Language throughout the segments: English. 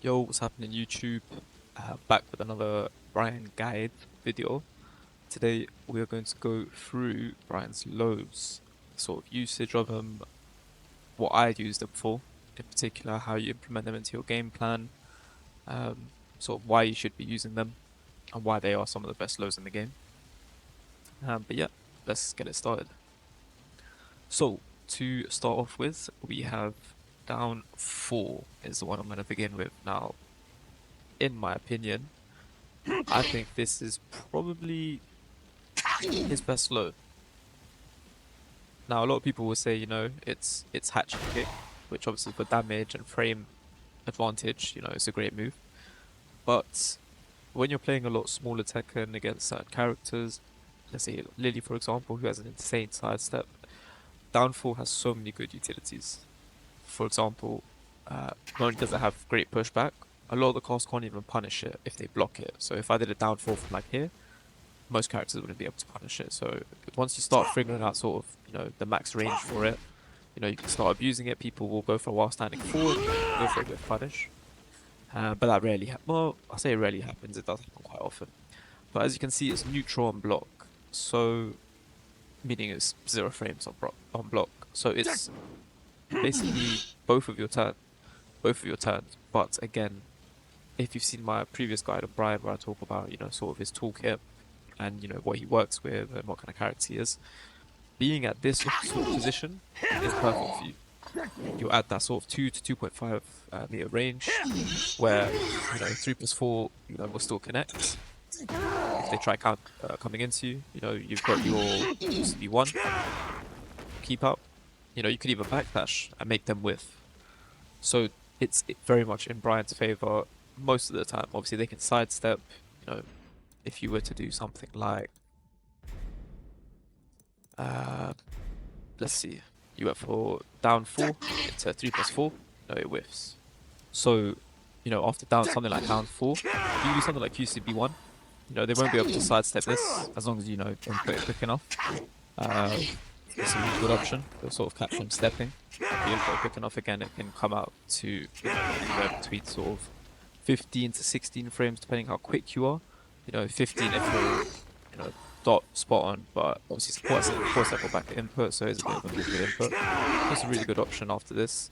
Yo, what's happening YouTube? Back with another Bryan guide video. Today we are going to go through Bryan's lows, sort of usage of them, what I use them for, in particular how you implement them into your game plan, sort of why you should be using them, and why they are some of the best lows in the game. But yeah, let's get it started. So, to start off with, we have down 4 is the one I'm going to begin with. Now, in my opinion, I think this is probably his best low. Now, a lot of people will say, it's Hatchet kick, which obviously for damage and frame advantage, it's a great move. But when you're playing a lot smaller Tekken against certain characters, let's say Lily, for example, who has an insane sidestep, downfall has so many good utilities. For example, not only does it have great pushback, a lot of the cast can't even punish it if they block it. So if I did a downfall from like here, most characters wouldn't be able to punish it. So once you start figuring out sort of, the max range for it, you can start abusing it. People will go for a while standing forward, go for a good punish. But that rarely well, I say it rarely happens, it does happen quite often. But as you can see, it's neutral on block. So, meaning it's 0 frames on block. So it's basically both of your turns. But again, if you've seen my previous guide of Bryan where I talk about, sort of his toolkit and, what he works with and what kind of character he is, being at this sort of position is perfect for you. You'll add that sort of 2 to 2.5 meter range where, 3+4, will still connect. If they try coming into you, you've got your UCB1, keep up. You could even backdash and make them whiff. So it's very much in Bryan's favor most of the time. Obviously, they can sidestep. If you were to do something like, let's see, you went for down 4, it's a 3+4. No, it whiffs. So, after something like down 4, if you do something like QCB1, they won't be able to sidestep this as long as input it quick enough. It's a really good option. They'll sort of catch him stepping. If you input it quick enough again, it can come out to anywhere between sort of 15 to 16 frames, depending how quick you are. 15 if you're, spot on, but obviously it's of course go back to input, so it's a bit of a good input. It's a really good option after this.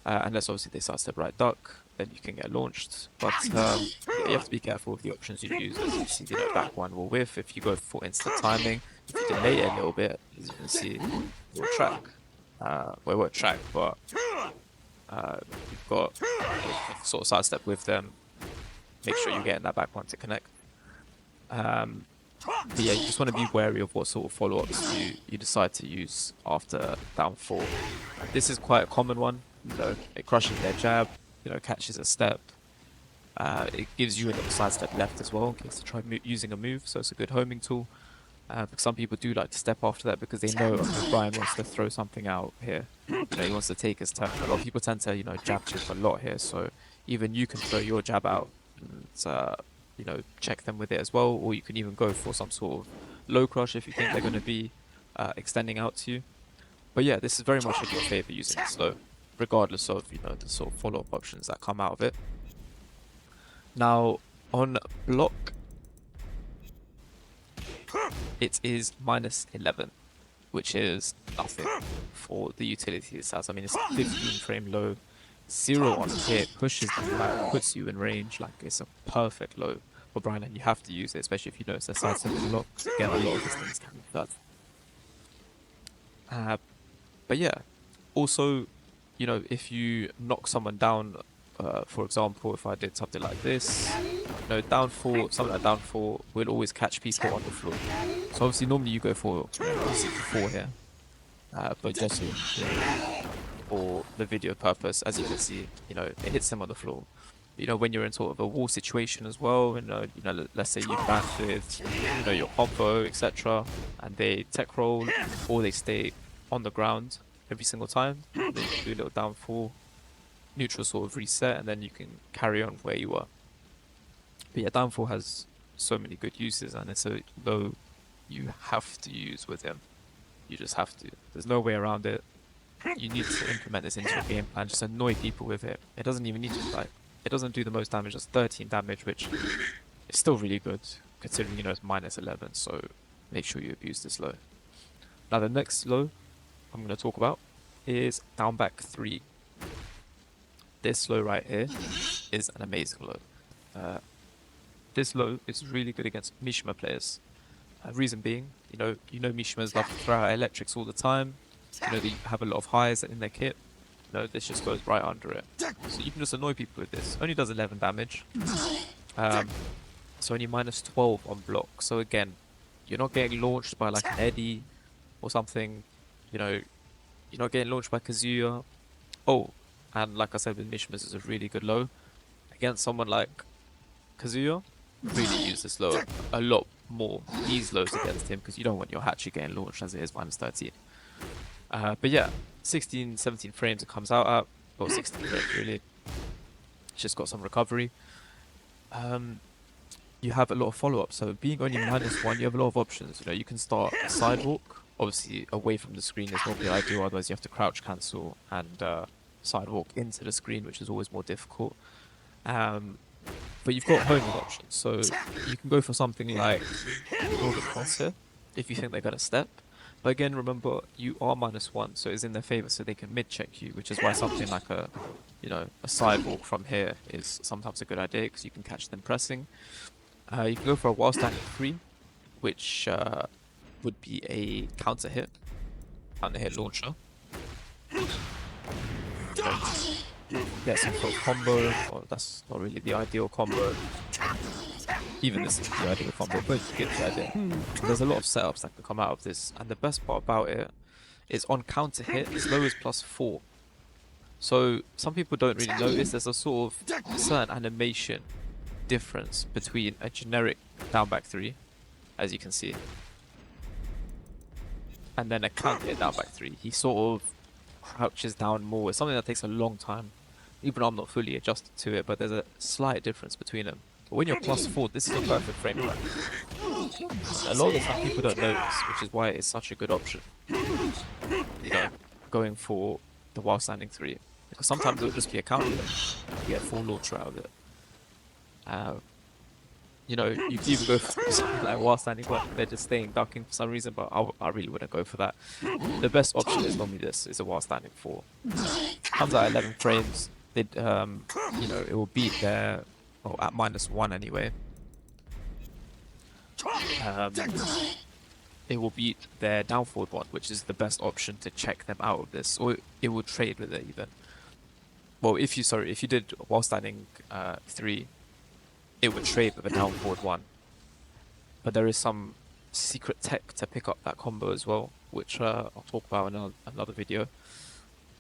Unless obviously they sidestep right duck, then you can get launched. But yeah, you have to be careful with the options you use. As you see, back one will whiff. If you go for instant timing, if you delay it a little bit, as you can see, it will track. Well, it won't track, but you've got sort of sidestep with them. Make sure you're getting that back one to connect. But yeah, you just want to be wary of what sort of follow-ups you decide to use after down 4. This is quite a common one. It crushes their jab, catches a step. It gives you a little sidestep left as well in case they try using a move, so it's a good homing tool. Some people do like to step after that because they know Bryan wants to throw something out here. He wants to take his turn. A lot of people tend to, jab chip a lot here, so even you can throw your jab out and, check them with it as well, or you can even go for some sort of low crush if you think they're going to be extending out to you. But yeah, this is very much in your favor using this low, regardless of, the sort of follow-up options that come out of it. Now, on block, it is -11, which is nothing for the utility it has. I mean, it's 15 frame low, 0 on hit, pushes the flag, puts you in range. Like, it's a perfect low for Bryan, and you have to use it, especially if you notice their sidestep a lot. Again, a lot of these things can be done. But yeah, also, if you knock someone down, for example, if I did something like this, down 4, something like down 4 will always catch people on the floor. So obviously, normally you go for 4 here, but just for the video purpose, as you can see, it hits them on the floor. When you're in sort of a wall situation as well, and let's say you back with, your combo, etc., and they tech roll or they stay on the ground every single time, then you do a little downfall, neutral sort of reset, and then you can carry on where you are. But yeah, downfall has so many good uses, and it's a low you have to use with him. You just have to. There's no way around it. You need to implement this into your game plan. Just annoy people with it. It doesn't even need to be like It doesn't do the most damage, it's 13 damage, which is still really good, considering, you know, it's minus 11, so make sure you abuse this low. Now the next low I'm going to talk about is down back 3. This low right here is an amazing low. This low is really good against Mishima players. Reason being, you know Mishimas love to throw out electrics all the time. You know, they have a lot of highs in their kit. You know, this just goes right under it. So you can just annoy people with this. Only does 11 damage. So only minus 12 on block. So again, you're not getting launched by like an Eddie or something. You know, you're not getting launched by Kazuya. Oh, and like I said with Mishimas, it's a really good low. Against someone like Kazuya, really use this low a lot more. These lows against him, because you don't want your Hatchet getting launched as it is minus 13. But yeah, 16, 17 frames it comes out at, or 16 frames really. It's just got some recovery. You have a lot of follow-up, so being only minus 1, you have a lot of options. You know, you can start a sidewalk, obviously away from the screen is not the ideal, otherwise you have to crouch cancel and sidewalk into the screen, which is always more difficult. But you've got homing options, so you can go for something like Northern Cross here, if you think they're going to step. But again, remember, you are minus 1, so it's in their favor, so they can mid-check you, which is why something like a sidewalk from here is sometimes a good idea, because you can catch them pressing. You can go for a while standing 3, which would be a counter hit launcher. Get some sort of combo, or that's not really the ideal combo. Even this is the ideal combo, but you get the idea. There's a lot of setups that can come out of this, and the best part about it is on counter hit, as low as +4. So some people don't really notice there's a sort of certain animation difference between a generic down back 3, as you can see, and then a counter hit down back 3. He sort of crouches down more. It's something that takes a long time, even though I'm not fully adjusted to it, but there's a slight difference between them. But when you're +4, this is a perfect frame rate. A lot of the time people don't notice, which is why it's such a good option. You know, going for the while standing 3. Because sometimes it'll just be a counter hit. You get full launcher out of it. You know, you can even go for something like while standing 1. They're just staying ducking for some reason, but I really wouldn't go for that. The best option is normally this, is a while standing 4. Comes out 11 frames. You know, it will beat their, or at -1 anyway. It will beat their down forward 1, which is the best option to check them out of this, or it will trade with it even. Well, if you did while standing 3, it would trade with a down forward 1. But there is some secret tech to pick up that combo as well, which I'll talk about in another video.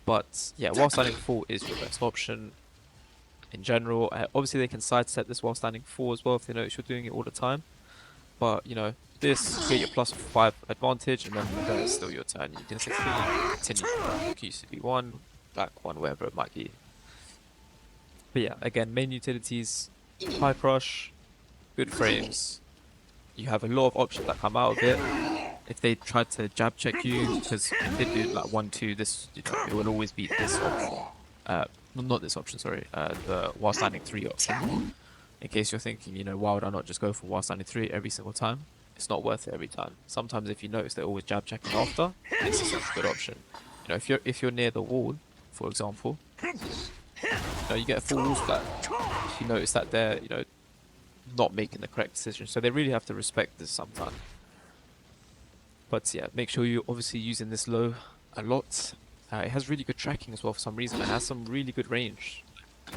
But yeah, while standing 4 is your best option in general. Obviously, they can sidestep this while standing 4 as well if they notice you're doing it all the time. But you know, this get your +5 advantage, and then it's still your turn. You can continue QCB1, back 1, wherever it might be. But yeah, again, main utilities, high crush, good frames. You have a lot of options that come out of it. If they try to jab check you, because if they do like 1-2, this, you know, it will always beat this option. Not this option, sorry. The while standing 3 option. In case you're thinking, you know, why would I not just go for while standing 3 every single time? It's not worth it every time. Sometimes if you notice they're always jab checking after, this is a good option. You know, if you're near the wall, for example, you know, you get a full wall splat. If you notice that they're, you know, not making the correct decision, so they really have to respect this sometimes. But yeah, make sure you're obviously using this low a lot. It has really good tracking as well for some reason. It has some really good range.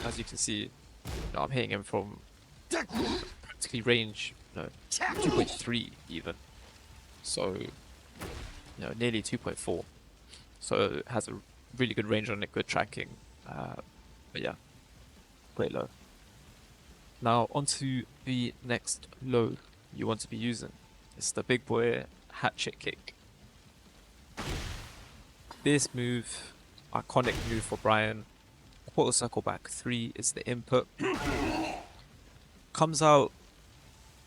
As you can see, you know, I'm hitting him from practically range, you know, 2.3 even. So, you know, nearly 2.4. So it has a really good range on it, good tracking. But yeah, great low. Now onto the next low you want to be using. It's the big boy Hatchet kick. This move, iconic move for Bryan. Quarter circle back 3 is the input. Comes out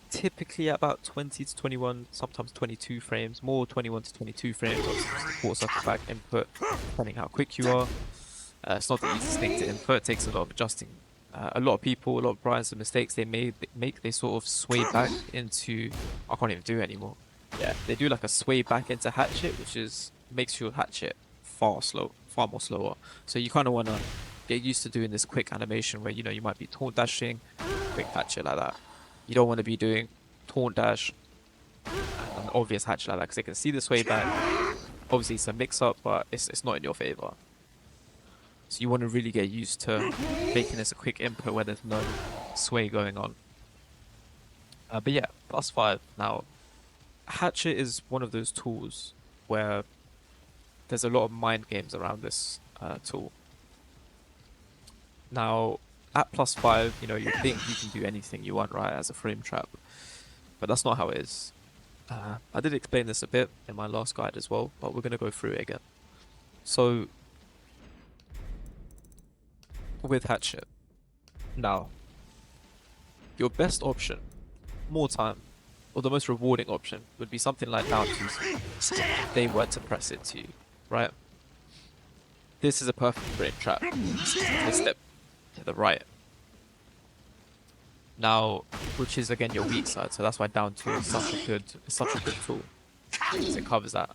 typically at about 20 to 21, sometimes 22 frames, more 21 to 22 frames of quarter circle back input, depending how quick you are. It's not the easiest thing to input, it takes a lot of adjusting a lot of people, a lot of Bryans and mistakes they sort of sway back into, I can't even do it anymore. Yeah, they do like a sway back into Hatchet, which is makes your Hatchet far more slower. So you kind of want to get used to doing this quick animation where, you know, you might be taunt dashing, quick Hatchet like that. You don't want to be doing taunt dash and an obvious Hatchet like that because they can see the sway back. Obviously it's a mix up, but it's not in your favor. So you want to really get used to making this a quick input where there's no sway going on. But yeah, +5. Now, Hatchet is one of those tools where there's a lot of mind games around this tool. Now, at +5, you know, you think you can do anything you want, right, as a frame trap. But that's not how it is. I did explain this a bit in my last guide as well, but we're going to go through it again. So, with Hatchet, now, your best option, more time, or the most rewarding option, would be something like down to if they were to press it to you, right? This is a perfect frame trap. They step to the right. Now, which is again your weak side, so that's why down two is such a good tool. Because it covers that.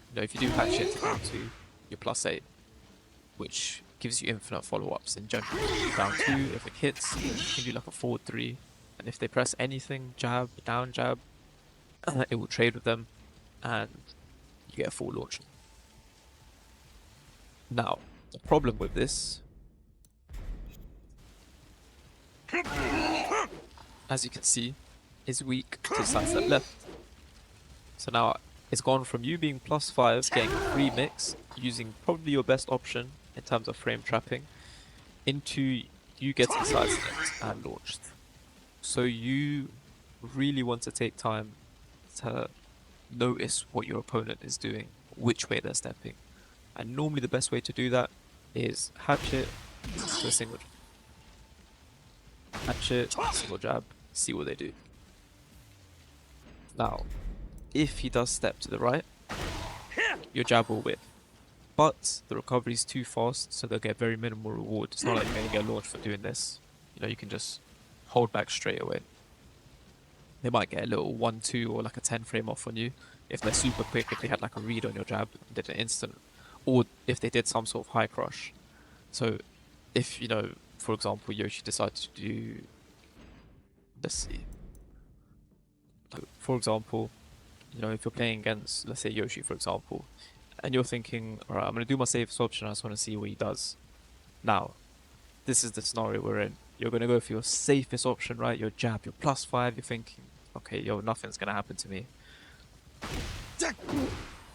You know, if you do Hatchet to down two, you're +8, which gives you infinite follow-ups in general. Down two, if it hits, you can do like a forward 3, and if they press anything, jab, down jab, it will trade with them, and you get a full launch. Now, the problem with this, as you can see, is weak to sidestep left. So now it's gone from you being +5, getting a free mix, using probably your best option in terms of frame trapping, into you getting sidestepped and launched. So you really want to take time to notice what your opponent is doing, which way they're stepping. And normally the best way to do that is Hatchet to a single jab. Hatchet, single jab, see what they do. Now, if he does step to the right, your jab will whip. But the recovery is too fast, so they'll get very minimal reward. It's not like you're going to get launched for doing this. You know, you can just hold back straight away. They might get a little 1-2 or like a 10 frame off on you if they're super quick, if they had like a read on your jab and did an instant, or if they did some sort of high crush. So if, you know, for example, Yoshi decided to do, let's see, like, for example, you know, if you're playing against, let's say Yoshi, for example, and you're thinking, alright, I'm going to do my safest option, I just want to see what he does. Now, this is the scenario we're in. You're going to go for your safest option, right? Your jab, you're +5, you're thinking, okay, yo, nothing's going to happen to me.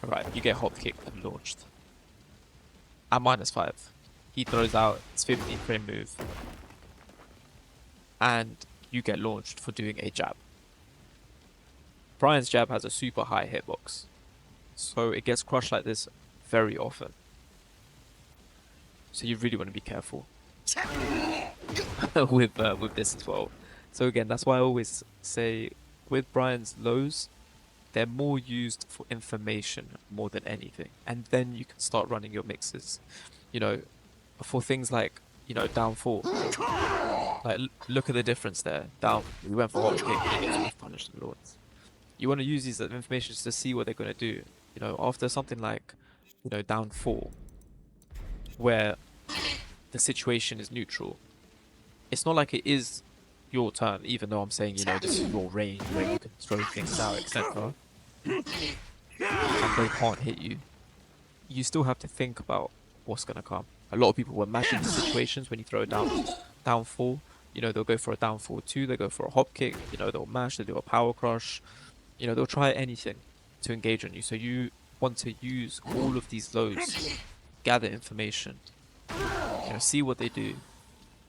Alright, you get hop kicked and launched. At -5, he throws out his 15 frame move, and you get launched for doing a jab. Bryan's jab has a super high hitbox, so it gets crushed like this very often. So you really want to be careful with this as well. So again, that's why I always say with Bryan's lows, they're more used for information more than anything, and then you can start running your mixes. You know, for things like, you know, down 4. Like, look at the difference there. Down, we went for hop kick, he gets punished and lords. You want to use these information to see what they're going to do. You know, after something like, you know, down 4, where the situation is neutral, it's not like it is your turn, even though I'm saying, you know, this is your range where you can throw things out, etc. And they can't hit you. You still have to think about what's going to come. A lot of people were mashing the situations when you throw down 4. You know, they'll go for a down 4-2, they'll go for a hop kick, you know, they'll mash, they'll do a power crush. You know, they'll try anything to engage on you. So you want to use all of these lows, gather information, you know, see what they do.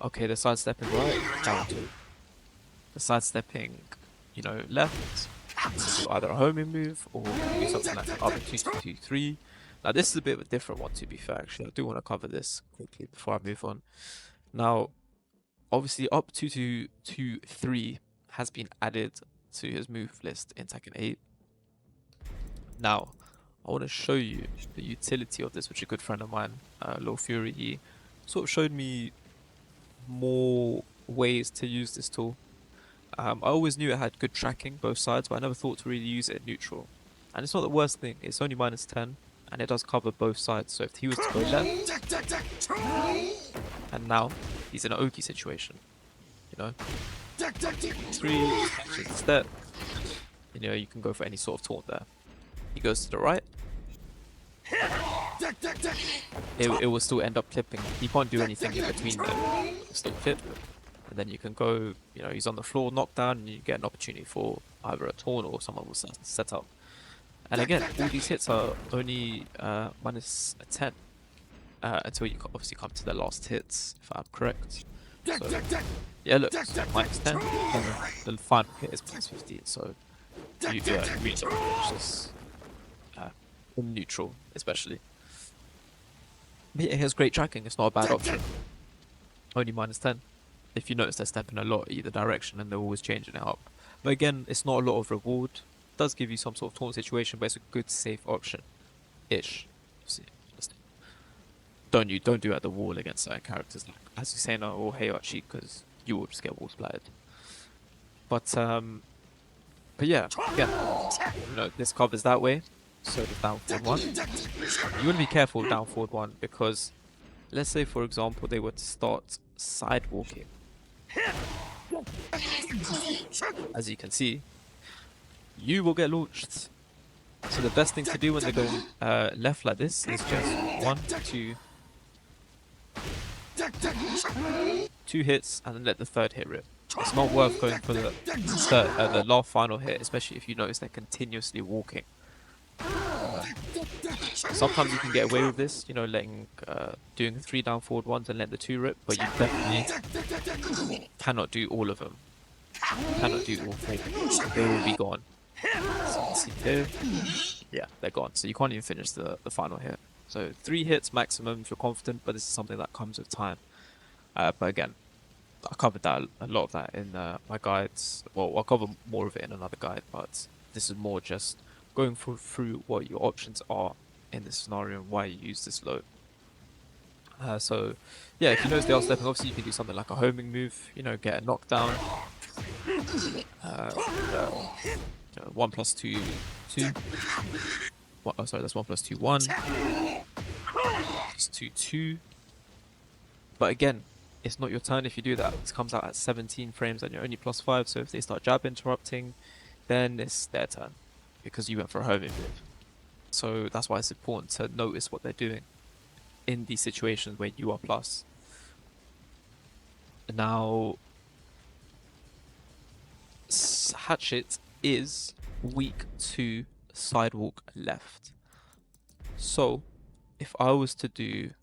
Okay, they're sidestepping right, down 2. They're sidestepping, you know, left, so either a homing move or do something like an up 2-2-3. Now this is a bit of a different one, to be fair. Actually, I do want to cover this quickly before I move on. Now, obviously, up 2-2-3 has been added to his move list in Tekken 8. Now, I want to show you the utility of this, which a good friend of mine, Fury, he sort of showed me more ways to use this tool. I always knew it had good tracking both sides, but I never thought to really use it in neutral. And it's not the worst thing. It's only -10, and it does cover both sides. So if he was to go left, and now he's in an Oki situation, you know, 3 step. You know, you can go for any sort of taunt there. He goes to the right. It will still end up clipping. He can't do anything in between them. It'll still clip. And then you can go, you know, he's on the floor, knockdown, and you get an opportunity for either a taunt or someone will set up. And again, all these hits are only -10 until you obviously come to the last hits, if I'm correct. So, yeah, look, -10, and the final hit is +15, so you really don't manage this in neutral, especially. But yeah, it has great tracking, it's not a bad option. Only -10. If you notice, they're stepping a lot either direction and they're always changing it up. But again, it's not a lot of reward. It does give you some sort of taunt situation, but it's a good safe option-ish. Don't do it at the wall against certain characters like Azucena or Hatchet, because you will just get wall splattered. But yeah, again, you know, this covers that way. So the down forward one. You want to be careful with down forward one, because let's say, for example, they were to start side walking. As you can see, you will get launched. So the best thing to do when they're going left like this is just 1, 2 hits, and then let the third hit rip. It's not worth going for the last final hit, especially if you notice they're continuously walking. Sometimes you can get away with this, you know, doing 3 down forward ones and let the 2 rip, but you definitely cannot do all of them. Cannot do all 4. They will be gone. So you can see here, yeah, they're gone. So you can't even finish the final hit. So 3 hits maximum if you're confident, but this is something that comes with time. But again, I covered that a lot of that in my guides. Well, I'll cover more of it in another guide, but this is more just going through what your options are in this scenario and why you use this load. So yeah, if you notice they are stepping, obviously you can do something like a homing move, you know, get a knockdown. 1 + 2, 2. Oh, sorry, that's 1 + 2, 1. +2, 2. But again, it's not your turn if you do that. This comes out at 17 frames and you're only +5, so if they start jab interrupting, then it's their turn, because you went for a homing move. So that's why it's important to notice what they're doing in these situations where you are plus. Now, Hatchet is weak to sidewalk left. So if I was to do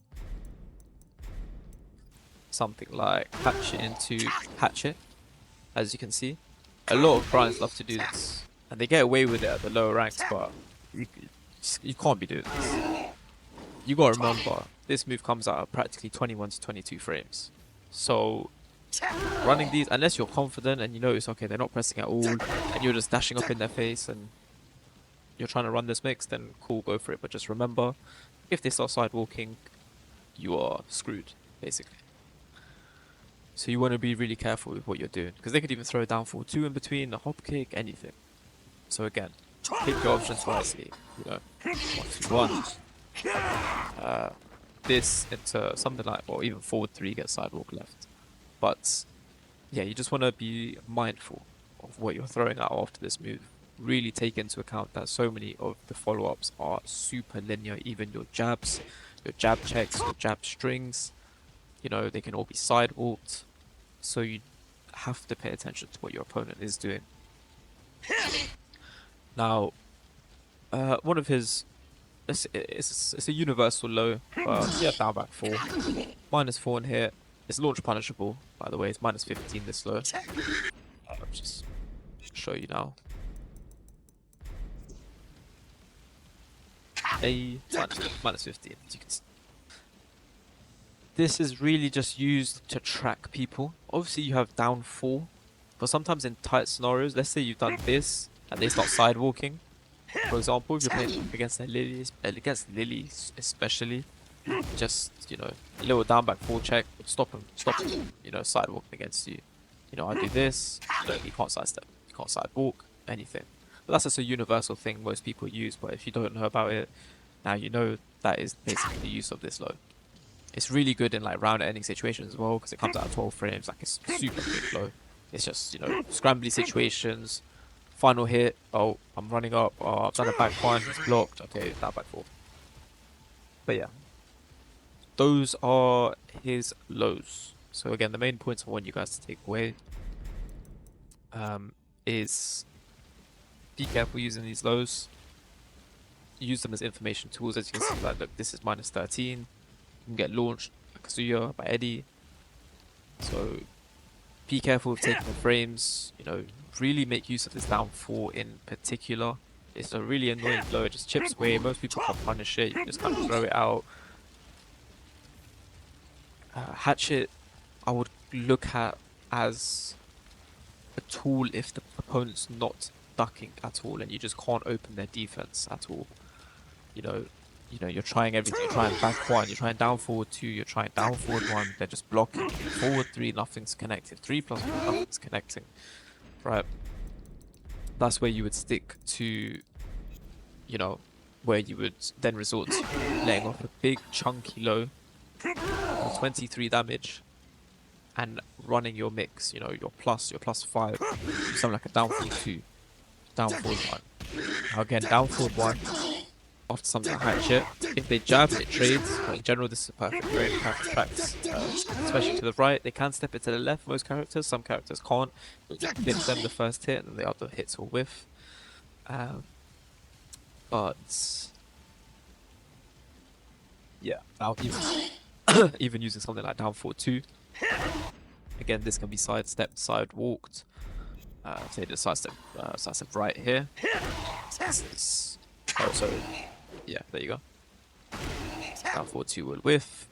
something like Hatchet into Hatchet, as you can see, a lot of Bryans love to do this, and they get away with it at the lower ranks, but you can't be doing this. You gotta remember, this move comes out at practically 21 to 22 frames. So running these, unless you're confident and you notice, okay, they're not pressing at all, and you're just dashing up in their face and you're trying to run this mix, then cool, go for it. But just remember, if they start sidewalking, you are screwed, basically. So you want to be really careful with what you're doing, because they could even throw a down forward 2 in between, a hop kick, anything. So again, pick your options wisely. You know, 1, 2, 1. This into something like, or even forward 3, get sidewalk left. But yeah, you just want to be mindful of what you're throwing out after this move. Really take into account that so many of the follow-ups are super linear. Even your jabs, your jab checks, your jab strings, you know, they can all be sidewalked. So you have to pay attention to what your opponent is doing. Now, one of his, it's a universal low, yeah, down back 4, -4 in here. It's launch punishable, by the way. It's -15 this low. I'll just show you now. -15, as you can see. This is really just used to track people. Obviously you have down 4, but sometimes in tight scenarios, let's say you've done this and they start sidewalking. For example, if you're playing against Lilies especially, just, you know, a little down back full check, stop him, you know, sidewalking against you. You know, I do this, you know, he can't sidestep, he can't sidewalk, anything. But that's just a universal thing most people use, but if you don't know about it, now you know that is basically the use of this low. It's really good in like round ending situations as well, because it comes out of 12 frames, like it's super quick low. It's just, you know, scrambly situations, final hit, oh, I'm running up, oh, I've done a back one, it's blocked, okay, down back four. But yeah, those are his lows. So again, the main points I want you guys to take away is be careful using these lows. Use them as information tools. As you can see, like, look, this is minus 13. You can get launched by Kazuya, by Eddie. So be careful with taking the frames. You know, really make use of this down 4 in particular. It's a really annoying blow. It just chips away. Most people can't punish it. You can just kind of throw it out. Hatchet, I would look at as a tool if the opponent's not ducking at all and you just can't open their defense at all. You know, you're trying everything. You're trying back 1, you're trying down forward 2, you're trying down forward 1. They're just blocking. Forward 3, nothing's connected. 3 plus 1, nothing's connecting. Right. That's where you would stick to, you know, where you would then resort to letting off a big chunky low for 23 damage and running your mix, you know, your plus 5, something like a down forward 2, down forward 1. Now again, down forward 1 after something like Hatchet. If they jab, it trades, but in general this is a perfect way to counter tracks, especially to the right. They can step it to the left, most characters, some characters can't. It hits them the first hit and the other hits will whiff. But yeah, now even using something like down forward 2, again this can be sidestepped, side walked. Say the sidestep right here. Oh, so yeah, there you go. Down forward 2 will whiff.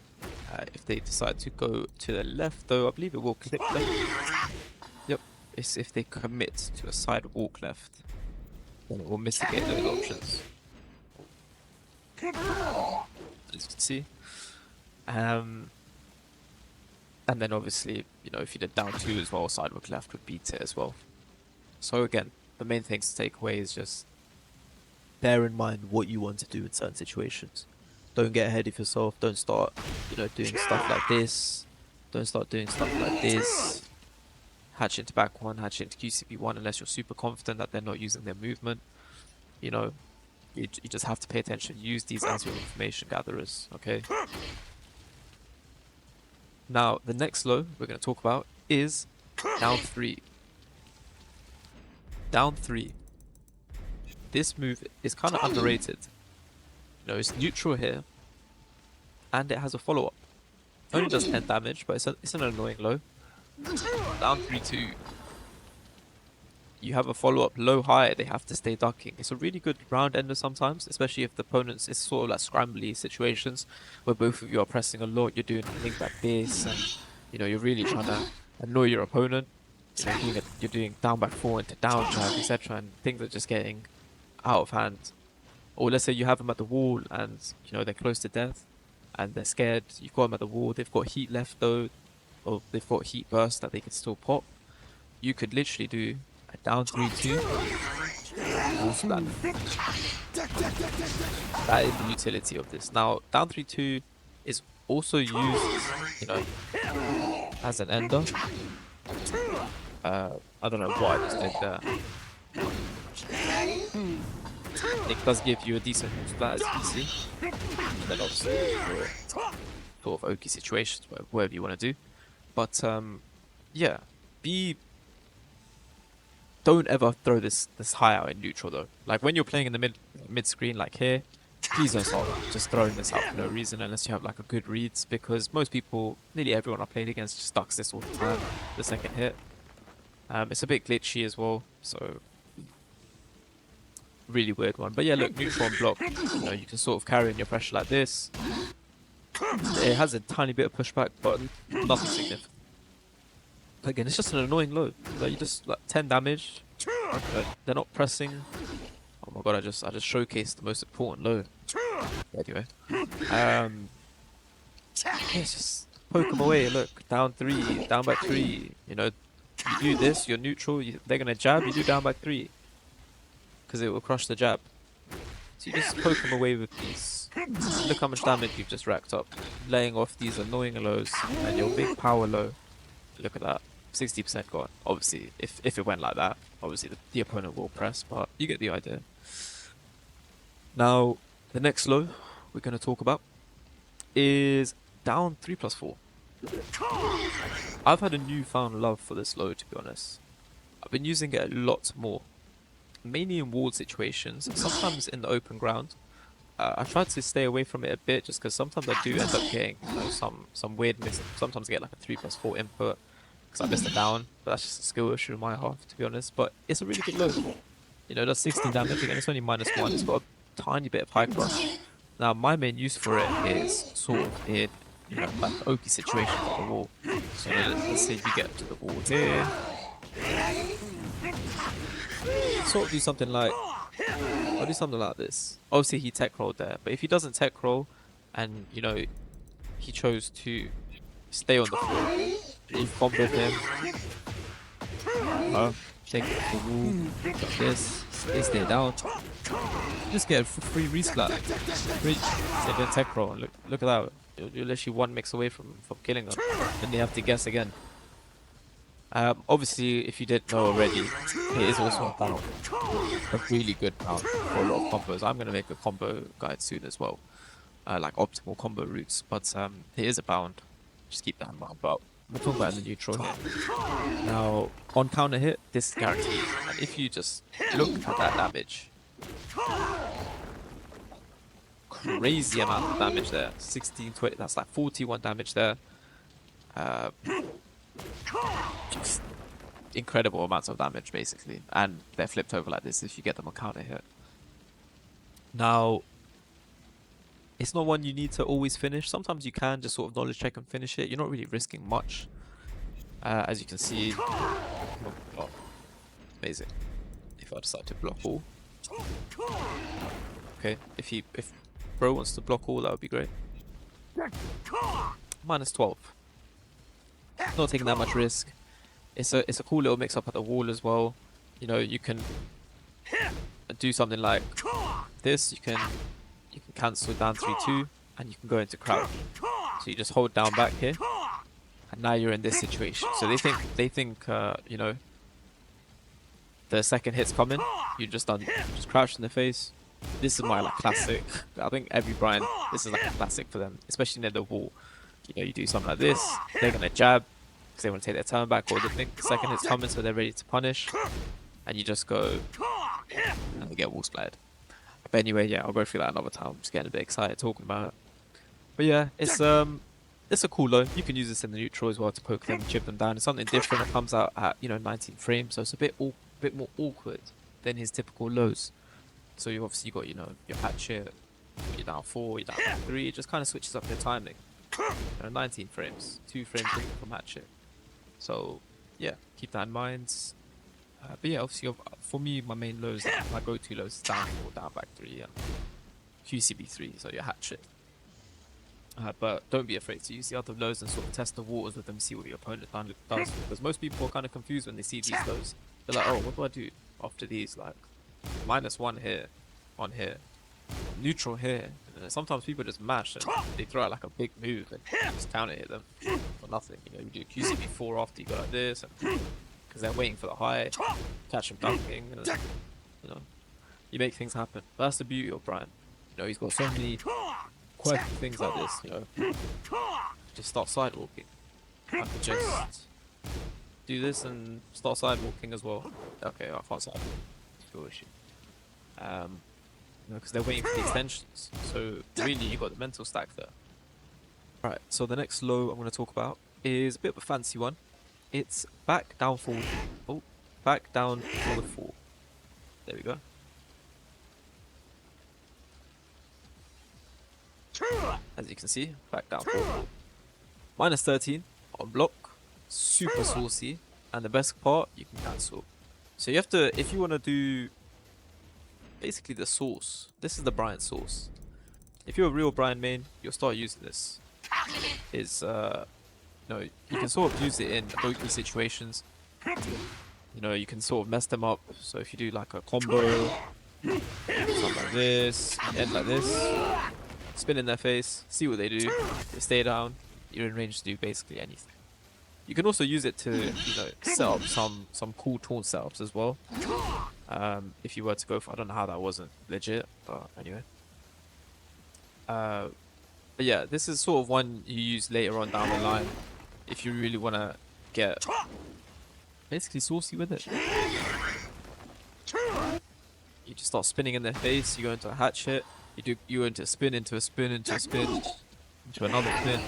If they decide to go to the left, though, I believe it will clip them. Yep, it's if they commit to a side walk left, then it will mitigate those options. As you can see. And then obviously, you know, if you did down 2 as well, side walk left would beat it as well. So again, the main things to take away is just bear in mind what you want to do in certain situations. Don't get ahead of yourself. Don't start, you know, doing stuff like this. Don't start doing stuff like this. Hatch into back 1, hatch into QCP 1 unless you're super confident that they're not using their movement. You know, you just have to pay attention. Use these as your information gatherers, okay? Now, the next low we're going to talk about is down 3. Down 3. This move is kind of underrated. You know, it's neutral here, and it has a follow-up. Only does 10 damage, but it's an annoying low. Down 3-2. You have a follow-up low-high, they have to stay ducking. It's a really good round ender sometimes, especially if the opponent's, it's sort of like scrambly situations where both of you are pressing a lot, you're doing things like this, and you know, you're really trying to annoy your opponent. You know, you're doing down back 4 into down jab, etc., and things are just getting out of hand. Or let's say you have them at the wall and you know they're close to death and they're scared. You've got them at the wall, they've got heat left though, or they've got heat burst that they can still pop. You could literally do a down 3-2 wall splat. That is the utility of this. Now down 3-2 is also used, you know, as an ender. I don't know what I just did there. It does give you a decent splat, as you can see. And then obviously for sort of oaky situations, whatever you want to do. But yeah, don't ever throw this high out in neutral though. Like when you're playing in the mid screen, like here, please don't start just throwing this out for no reason unless you have like a good reads, because most people, nearly everyone I played against, just ducks this all the time. The second hit. It's a bit glitchy as well, so really weird one. But yeah, look, neutral on block. You know, you can sort of carry in your pressure like this. It has a tiny bit of pushback, but nothing significant. Again, it's just an annoying low. Like you just like 10 damage. They're not pressing. Oh my god, I just showcased the most important low. Anyway, Yeah, just poke them away. Look, down 3, down by 3. You know, you do this, you're neutral. They're gonna jab. You do down by 3 because it will crush the jab. So you just poke them away with these. Look how much damage you've just racked up, laying off these annoying lows and your big power low. Look at that, 60% gone. Obviously, if it went like that, obviously the opponent will press, but you get the idea. Now, the next low we're gonna talk about is down 3+4. I've had a newfound love for this low, to be honest. I've been using it a lot more, mainly in walled situations, sometimes in the open ground. I tried to stay away from it a bit just because sometimes I do end up getting, you know, some weird miss. Sometimes I get like a 3+4 input because I missed it down, but that's just a skill issue on my half, to be honest. But it's a really good low. You know, it does 16 damage and it's only -1. It's got a tiny bit of high crush. Now, my main use for it is sort of in, you know, like OP situations on the wall. So let's say you get to the wall here. Sort of do something like, I'll do something like this. Obviously he tech rolled there, but if he doesn't tech roll and, you know, he chose to stay on the floor, you've comboed him, take it to the wall, like this, stay down, just get a free resplat. Free, they didn't tech roll, and look at that, you're literally one mix away from killing them, then they have to guess again. Obviously, if you didn't know already, it is also a bound. A really good bound for a lot of combos. I'm going to make a combo guide soon as well. Like optimal combo routes. But it is a bound. Just keep that in mind. But we're talking about in the neutral here. Now, on counter hit, this is guaranteed. And if you just look at that damage. Crazy amount of damage there. 16, 20, that's like 41 damage there. Just incredible amounts of damage basically, and they're flipped over like this if you get them on counter hit. Now, it's not one you need to always finish. Sometimes you can just sort of knowledge check and finish it. You're not really risking much. As you can see, oh, amazing. If I decide to block all, okay. If bro wants to block all, that would be great. -12. Not taking that much risk. It's a cool little mix up at the wall as well. You know, you can do something like this. You can cancel down 3-2 and you can go into crouch. So you just hold down back here, and now you're in this situation. So they think you know, the second hit's coming. You just crouch in the face. This is my like classic. I think every Bryan, this is like a classic for them, especially near the wall. You know, you do something like this. They're gonna jab because they want to take their turn back, or they think the second hit's coming, so they're ready to punish. And you just go and they get wall splattered. But anyway, yeah, I'll go through that another time. I'm just getting a bit excited talking about it. But yeah, it's a cool low. You can use this in the neutral as well to poke them, chip them down. It's something different that comes out at, you know, 19 frames, so it's a bit more awkward than his typical lows. So you obviously got, you know, your Hatchet, you're down 4, you're down 3. It just kind of switches up your timing. 19 frames, 2 frames from Hatchet. So yeah, keep that in mind. But yeah, obviously for me, my main lows, my go-to lows is down 4, down back 3, and QCB 3, so your Hatchet. But don't be afraid to use the other lows and sort of test the waters with them, see what your opponent does. Because most people are kind of confused when they see these lows. They're like, oh, what do I do after these? Like, -1 here, on here, neutral here. And sometimes people just mash and they throw out like a big move and just counter hit them for nothing. You know, you do QCB 4 after you go like this, and because they're waiting for the high, catch them dunking, and you know, you make things happen. But that's the beauty of Bryan. You know, he's got so many quirky things like this. You know, just start sidewalking. I could just do this and start sidewalking as well. Okay, I can't sidewalk. Skill issue. You know, because they're waiting for the extensions. So really, you got the mental stack there. Right. So the next low I'm going to talk about is a bit of a fancy one. It's back down forward. Oh, back down forward 4. There we go. As you can see, back down forward 4. -13 on block. Super saucy. And the best part, you can cancel. So you have to, if you want to do basically the sauce, this is the Bryan sauce. If you're a real Bryan main, you'll start using this. is you know, you can sort of use it in open situations. You know, you can sort of mess them up. So if you do like a combo, something like this, end like this, spin in their face, see what they do, they stay down, you're in range to do basically anything. You can also use it to, you know, set up some cool taunt setups as well. If you were to go for, I don't know how that wasn't legit, but anyway. But yeah, this is sort of one you use later on down the line if you really want to get basically saucy with it. You just start spinning in their face, you go into a hatchet, you go into a spin, into a spin, into a spin, into another spin,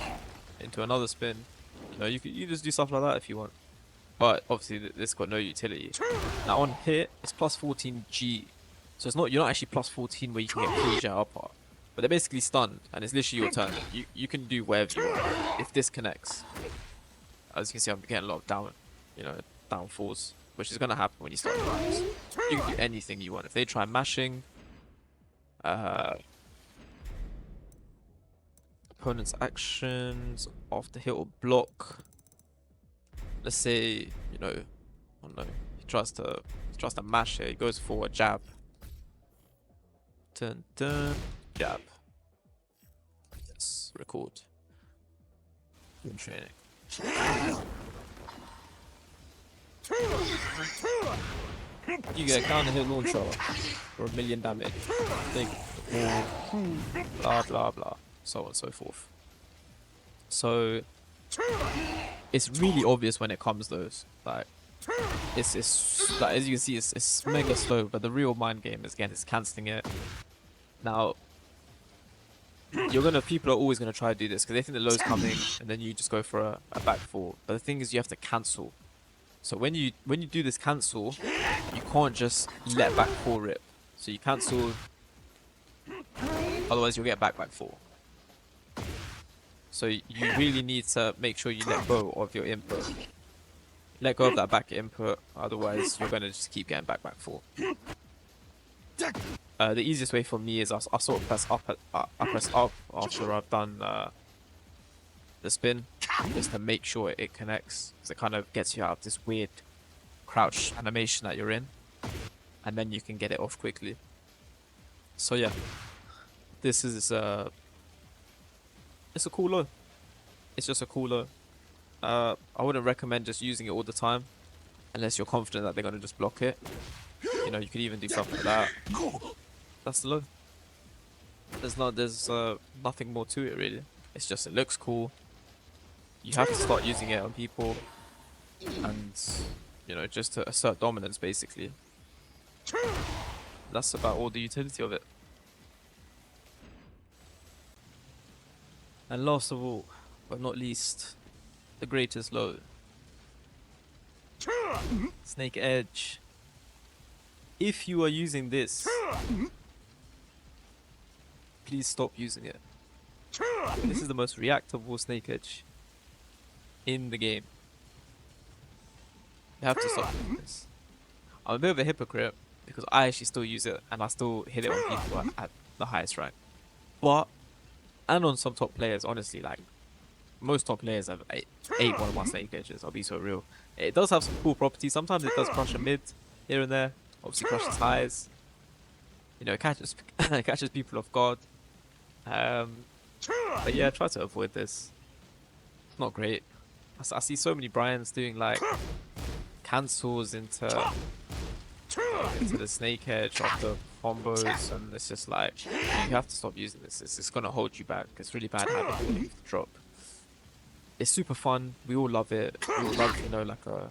into another spin. You know, you just do stuff like that if you want. But obviously this got no utility. Now on hit, it's plus 14 G. So you're not actually plus 14 where you can get free jet upper. But they're basically stunned, and it's literally your turn. You can do whatever you want if this connects. As you can see, I'm getting a lot of downfalls, which is gonna happen when you start rounds. You can do anything you want. If they try mashing, opponent's actions after hit or block. Let's say, you know, I don't know, he tries to mash it. He goes for a jab. Turn, jab. Yes, record. Good training. You get a counter hit launcher for 1,000,000 damage. Think, blah blah blah, so on and so forth. So it's really obvious when it comes those. Like it's like, as you can see, it's mega slow. But the real mind game is, again, is cancelling it. Now people are always gonna try to do this because they think the low's coming, and then you just go for a back four. But the thing is, you have to cancel. So when you do this cancel, you can't just let back four rip. So you cancel, otherwise you'll get back four. So you really need to make sure you let go of your input. Let go of that back input, otherwise you're gonna just keep getting back four. The easiest way for me is I sort of press up, I press up after I've done the spin, just to make sure it connects, because it kind of gets you out of this weird crouch animation that you're in, and then you can get it off quickly. So yeah, this is it's a cool low. It's just a cool low. I wouldn't recommend just using it all the time unless you're confident that they're gonna just block it. You know, you could even do stuff like that. That's the low. There's nothing more to it really. It's just, it looks cool. You have to start using it on people, and you know, just to assert dominance basically. That's about all the utility of it. And last of all, but not least, the greatest low. Snake Edge. If you are using this, please stop using it. This is the most reactable Snake Edge in the game. You have to stop using this. I'm a bit of a hypocrite because I actually still use it and I still hit it on people at the highest rank. But, and on some top players, honestly, like most top players have 8-1-1 Snake Edges, I'll be so real. It does have some cool properties. Sometimes it does crush a mid here and there. Obviously crushes highs. You know, it catches people off guard. But yeah, try to avoid this. It's not great. I see so many Bryans doing like cancels into the Snake Edge after combos, and it's just like, you have to stop using this. It's gonna hold you back. It's really bad having to drop. It's super fun. We all love it. We all love, you know, like a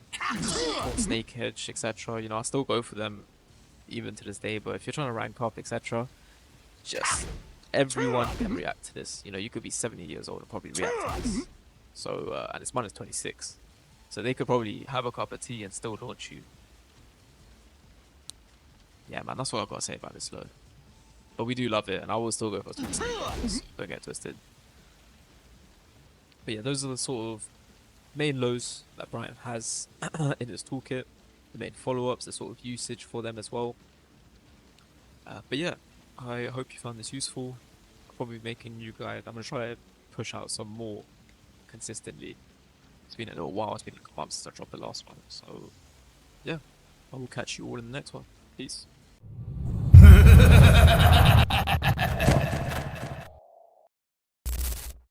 Snake Edge, etc. You know, I still go for them even to this day. But if you're trying to rank up, etc., just everyone can react to this. You know, you could be 70 years old and probably react to this. So, and it's minus 26. So they could probably have a cup of tea and still launch you. Yeah, man, that's what I've got to say about this low. But we do love it, and I will still go for some Snake Edges. Don't get twisted. But yeah, those are the sort of main lows that Bryan has in his toolkit. The main follow-ups, the sort of usage for them as well. But yeah, I hope you found this useful. I'll probably be making you guys, I'm going to try to push out some more consistently. It's been a little while. It's been a couple months since I dropped the last one. So yeah, I will catch you all in the next one. Peace.